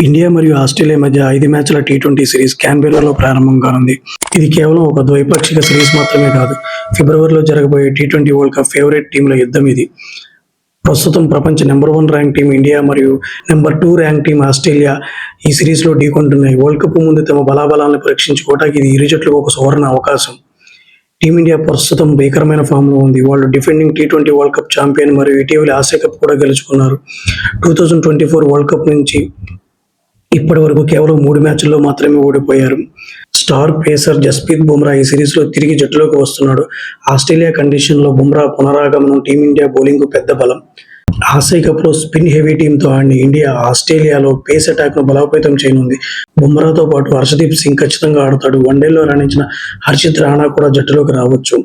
India మరియు Australia మధ్య 5 మ్యాచ్ల టీ20 సిరీస్ క్యాన్బెర్రాలో ప్రారంభం కానుంది. ఇది కేవలం ఒక ద్వైపాక్షిక సిరీస్ మాత్రమే కాదు, ఫిబ్రవరిలో జరగబోయే టీ20 వరల్డ్ కప్ ఫేవరెట్ టీంల యుద్ధం ఇది. ప్రస్తుతం ప్రపంచ నెంబర్ 1 ర్యాంక్ టీం ఇండియా మరియు నెంబర్ 2 ర్యాంక్ టీం ఆస్ట్రేలియా ఈ సిరీస్లో ఢీకొంటున్నాయి. వరల్డ్ కప్ ముందు తమ బలాబలాలను పరీక్షించుకోవడానికి ఇది ఇరు జట్లకు ఒక సువర్ణ అవకాశం. టీమిండియా ప్రస్తుతం భీకరమైన ఫామ్లో ఉంది. వాళ్ళు defending T20 world cup champion మరియు ఇటీవలి ఆసియా కప్ కూడా గెలుచుకున్నారు. 2024 వరల్డ్ కప్ నుంచి ఇప్పటి వరకు కేవలం 3 మ్యాచ్ల్లో మాత్రమే ఓడిపోయారు. స్టార్ పేసర్ జస్ప్రీత్ బుమ్రా ఈ సిరీస్లో తిరిగి జట్టులోకి వస్తున్నాడు. ఆస్ట్రేలియా కండిషన్లో బుమ్రా పునరాగమనం టీమిండియా బౌలింగ్కు పెద్ద బలం. ఆసియా కప్లో స్పిన్ హెవీ టీంతో ఆడిన ఇండియా ఆస్ట్రేలియాలో పేస్ అటాక్ను బలోపేతం చేయనుంది. బుమ్రాతో పాటు హర్షదీప్ సింగ్ ఖచ్చితంగా ఆడతాడు. వన్డేల్లో రాణించిన హర్షిత్ రాణా కూడా జట్టులోకి రావచ్చు.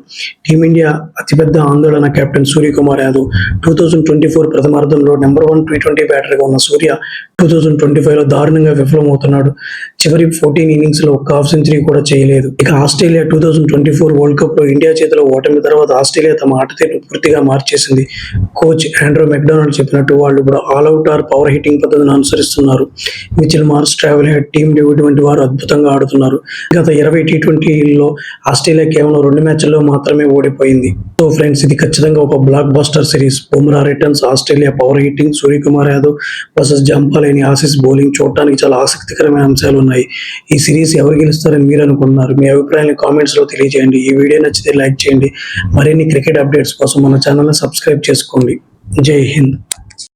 టీమిండియా అతిపెద్ద ఆందోళన కెప్టెన్ సూర్యకుమార్ యాదవ్. 2024 ప్రథమార్థంలో నెంబర్ 1 టీ20 బ్యాటర్గా ఉన్న సూర్య 2025లో దారుణంగా విఫలమవుతున్నాడు. చివరి 14 ఇన్నింగ్స్లో ఒక్క హాఫ్ సెంచరీ కూడా చేయలేదు. ఇక ఆస్ట్రేలియా 2024 వరల్డ్ కప్లో ఇండియా చేతిలో ఓటమి తర్వాత ఆస్ట్రేలియా తమ ఆటతీరును పూర్తిగా మార్చేసింది. కోచ్ ఆండ్రూ మెక్డొనాల్డ్ చెప్పినట్టు వాళ్ళు ఇప్పుడు ఆల్అవుట్ ఆర్ పవర్ హిట్టింగ్ పద్ధతిని అనుసరిస్తున్నారు. Mitchell Marsh, travel head, team David వంటి వారు అద్భుతంగా ఆడుతున్నారు. గత 20 టీ20లో ఆస్ట్రేలియా కేవలం 2 మ్యాచ్ల్లో మాత్రమే ఓడిపోయింది. సో ఫ్రెండ్స్, ఇది ఖచ్చితంగా ఒక blockbuster series. Bumrah returns, Australia power hitting, Suryakumar Yadav versus జంపాలేని ఆసీస్ బౌలింగ్ చూడటానికి చాలా ఆసక్తికరమైన అంశాలు ఉన్నాయి. ఈ సిరీస్ ఎవరు గెలుస్తారని మీరు అనుకుంటున్నారు? మీ అభిప్రాయాన్ని కామెంట్స్లో తెలియజేయండి. ఈ వీడియో నచ్చితే లైక్ చేయండి. మరిన్ని క్రికెట్ అప్డేట్స్ కోసం మన ఛానల్ని సబ్స్క్రైబ్ చేసుకోండి. జై హింద్.